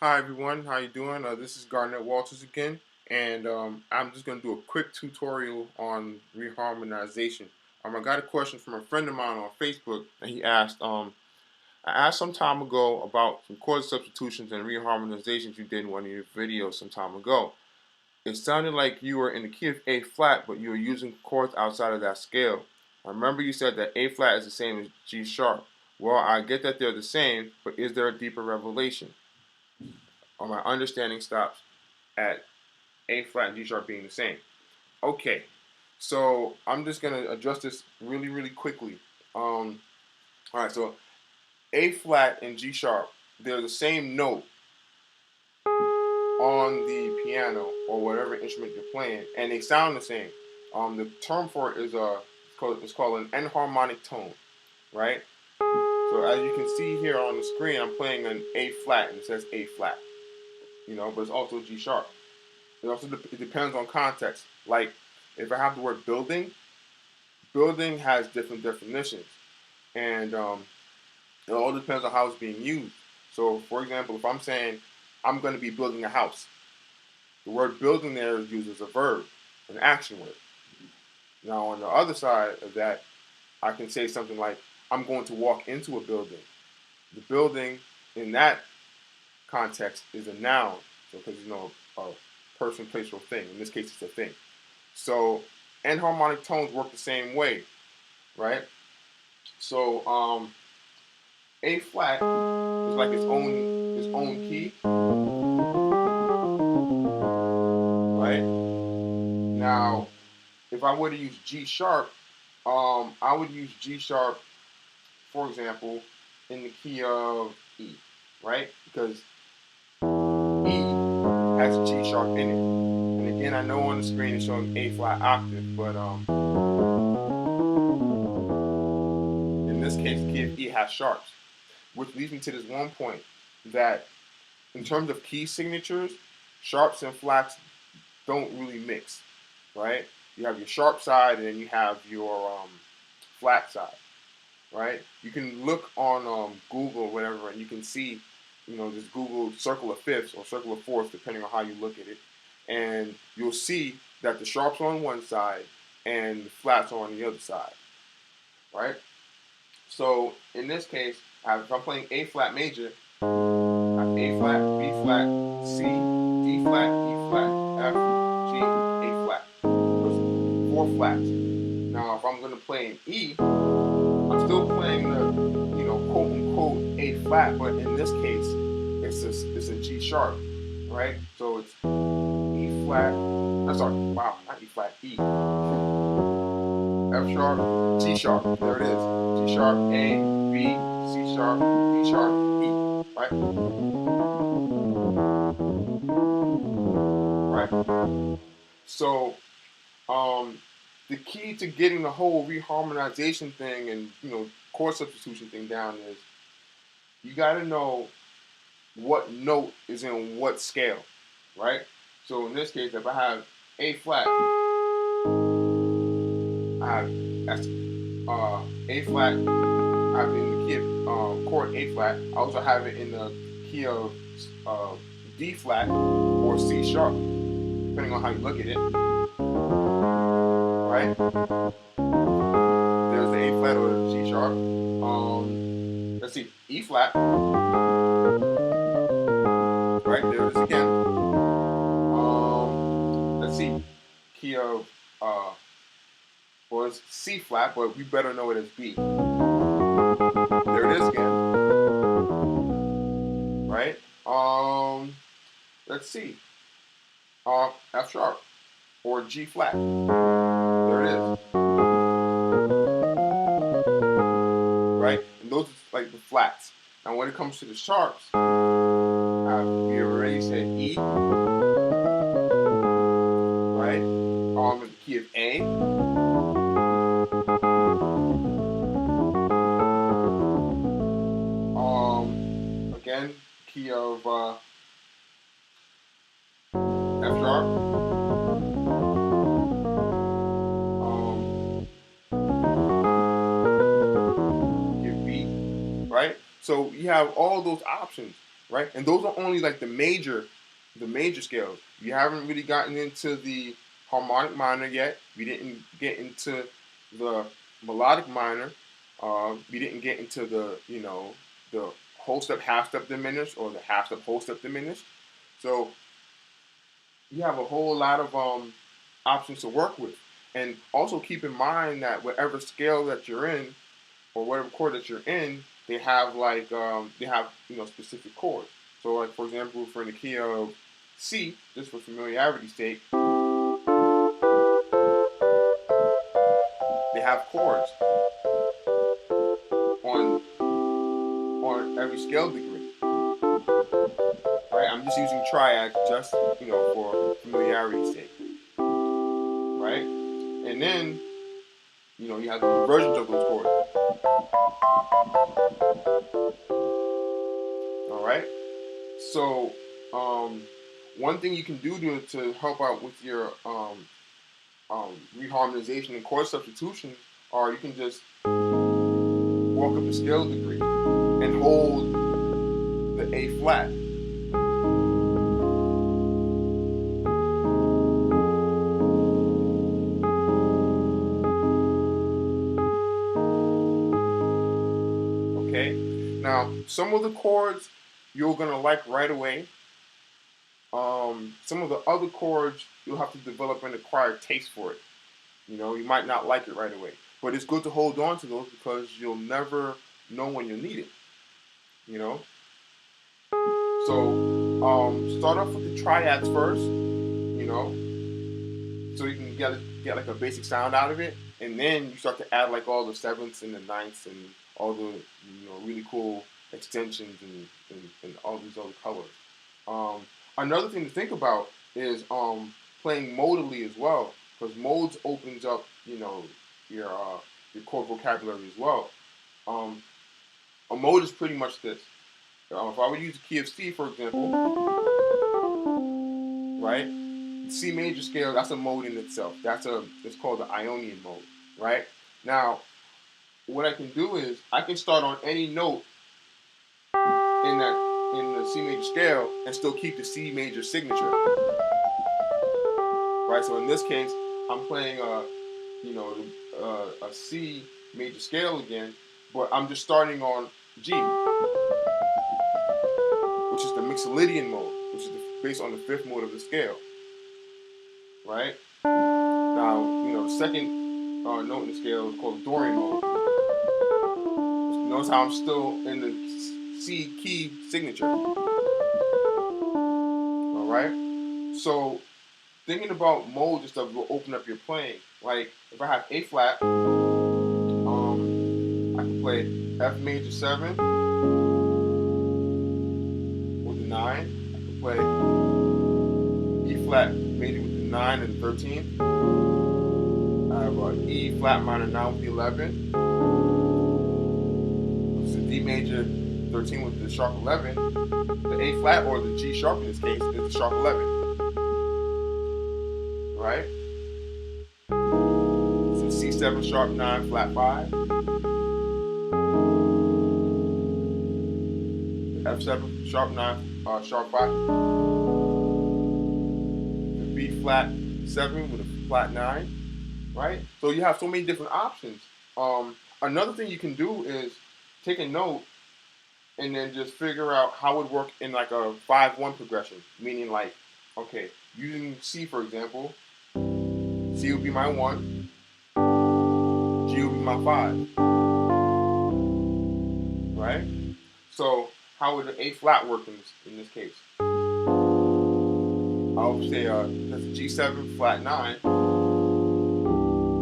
Hi everyone, how you doing? This is Garnett Walters again, and I'm just going to do a quick tutorial on reharmonization. I got a question from a friend of mine on Facebook, and he asked, I asked some time ago about some chord substitutions and reharmonizations you did in one of your videos some time ago. It sounded like you were in the key of A flat, but you were using chords outside of that scale. I remember you said that A flat is the same as G sharp. Well, I get that they're the same, but is there a deeper revelation? Or my understanding stops at A flat and G sharp being the same. Okay, so I'm just gonna address this really quickly. All right, so A flat and G sharp, they're the same note on the piano or whatever instrument you're playing, and they sound the same. The term for it is it's called an enharmonic tone, right? So as you can see here on the screen, I'm playing an A flat, and it says A flat, but it's also G sharp. It depends on context. Like if I have the word building, building has different definitions, and it all depends on how it's being used. So, for example, if I'm saying I'm going to be building a house, the word building there is used as a verb, an action word. Now, on the other side of that, I can say something like I'm going to walk into a building. The building in that context is a noun, so because a person, place, or thing. In this case, it's a thing. So enharmonic tones work the same way, right? So A flat is like its own key, right? Now, if I were to use G sharp, I would use G sharp, for example, in the key of E, right? Because E has G sharp in it. And again, I know on the screen it's showing A flat octave, but in this case, the key of E has sharps, which leads me to this one point that in terms of key signatures, sharps and flats don't really mix, right? You have your sharp side and then you have your flat side, right? You can look on Google or whatever and you can see, just Google circle of fifths or circle of fourths, depending on how you look at it. And you'll see that the sharps are on one side and the flats are on the other side, right? So in this case, if I'm playing A flat major, I have A flat, B flat, C, D flat, E flat, F, G, A flat. There's four flats. Now, if I'm going to play an E, I'm still playing the, quote unquote A flat, but in this case, it's a G sharp, right? So it's E flat. I'm sorry, wow, not E flat, E. F sharp, G sharp. There it is. G sharp, A, B, C sharp, D sharp, E. Right? Right. So, the key to getting the whole reharmonization thing and chord substitution thing down is you got to know what note is in what scale, right? So in this case, if I have A flat, I have that's A flat. I have it in the key of chord A flat. I also have it in the key of D flat or C sharp, depending on how you look at it. Right? There's the A flat or the G sharp. Let's see, E flat. Right, there it is again. Let's see, key of well, it's C flat, but we better know it as B. There it is again. Right? Let's see. F sharp or G flat. There it is. Right? And those are like the flats. Now when it comes to the sharps, we already said E. Right? The key of A. Again, key of F sharp. Key of B. Right? So you have all those options, right? And those are only like the major scales. You haven't really gotten into the harmonic minor yet. We didn't get into the melodic minor. We didn't get into the the whole step, half step diminished, or the half step, whole step diminished. So you have a whole lot of options to work with. And also keep in mind that whatever scale that you're in, or whatever chord that you're in, they have like specific chords. So like for example, if we're in the key of C, just for familiarity's sake, they have chords on every scale degree. Right? I'm just using triads just for familiarity's sake. Right? And then you have the versions of those chords. All right. So one thing you can do to help out with your reharmonization and chord substitution, or you can just walk up the scale degree and hold the A flat. Okay. Now, some of the chords you're gonna like right away. Some of the other chords you'll have to develop an acquired taste for it. You might not like it right away, but it's good to hold on to those because you'll never know when you'll need it. So start off with the triads first. So you can get like a basic sound out of it, and then you start to add like all the sevenths and the ninths and all the really cool extensions and all these other colors. Another thing to think about is playing modally as well, because modes opens up your chord vocabulary as well. A mode is pretty much this. If I would use the key of C, for example, right? The C major scale, that's a mode in itself. It's called the Ionian mode, right? Now, what I can do is I can start on any note in the C major scale and still keep the C major signature, right? So in this case, I'm playing a C major scale again, but I'm just starting on G, which is the Mixolydian mode, which is based on the fifth mode of the scale, right? Now, the second note in the scale is called Dorian mode. Notice how I'm still in the C key signature. All right. So thinking about modes and stuff will open up your playing. Like if I have A flat, I can play F major 7 with the 9. I can play E flat major with the 9 and the 13. I have E flat minor 9 with the 11. This is D major 13 with the sharp 11. The A flat, or the G sharp in this case, is the sharp 11. Right? So C7 sharp 9 flat 5. F7 sharp 9 sharp 5. The B flat 7 with a flat 9. Right? So you have so many different options. Another thing you can do is take a note and then just figure out how it would work in like a 5-1 progression. Meaning like, okay, using C for example, C would be my 1, G would be my 5. Right? So how would the A flat work in this case? I would say that's a G7 flat 9,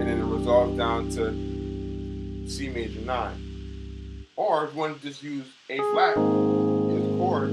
and then it resolves down to C major 9. Or if you want to just use A flat in the chord,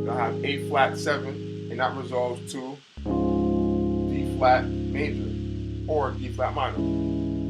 you'll have A flat 7, and that resolves to D flat major, or D flat minor,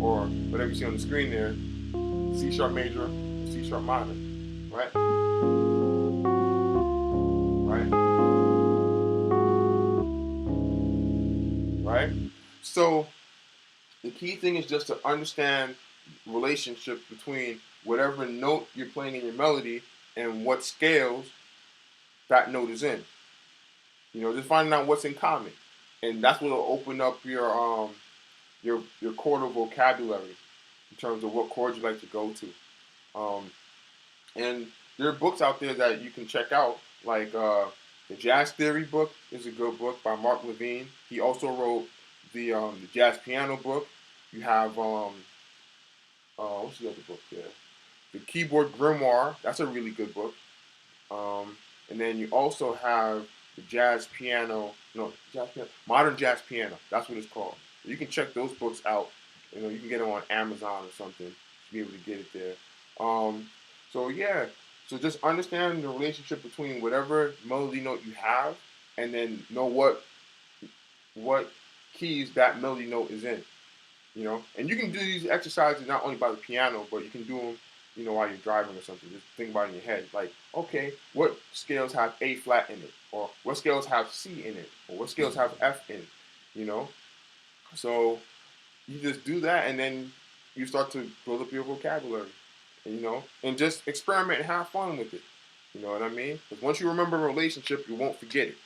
or whatever you see on the screen there, C sharp major, or C sharp minor, right? Right? Right? So the key thing is just to understand relationships between whatever note you're playing in your melody and what scales that note is in. You know, just finding out what's in common, and that's what will open up your chordal vocabulary in terms of what chords you like to go to. Um, and there are books out there that you can check out, like the Jazz Theory book is a good book by Mark Levine. He also wrote the Jazz Piano book. You have what's the other book there? The Keyboard Grimoire. That's a really good book. Um, and then you also have the Jazz Piano, no, Jazz Piano, Modern Jazz Piano. That's what it's called. You can check those books out. You know, you can get them on Amazon or something to be able to get it there. So yeah, so just understand the relationship between whatever melody note you have, and then know what keys that melody note is in. You know, and you can do these exercises not only by the piano, but you can do them, you know, while you're driving or something. Just think about it in your head, like, okay, what scales have A flat in it, or what scales have C in it, or what scales have F in it. You know, so you just do that, and then you start to build up your vocabulary. You know, and just experiment and have fun with it. You know what I mean? Because once you remember a relationship, you won't forget it.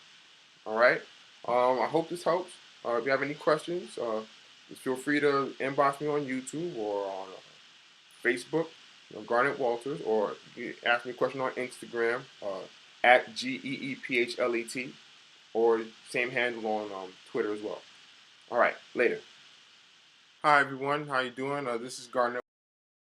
All right. I hope this helps. If you have any questions, just feel free to inbox me on YouTube or on Facebook, you know, Garnet Walters, or you can ask me a question on Instagram at GEEPHLET, or same handle on Twitter as well. All right, later. Hi everyone, how you doing? This is Garnet.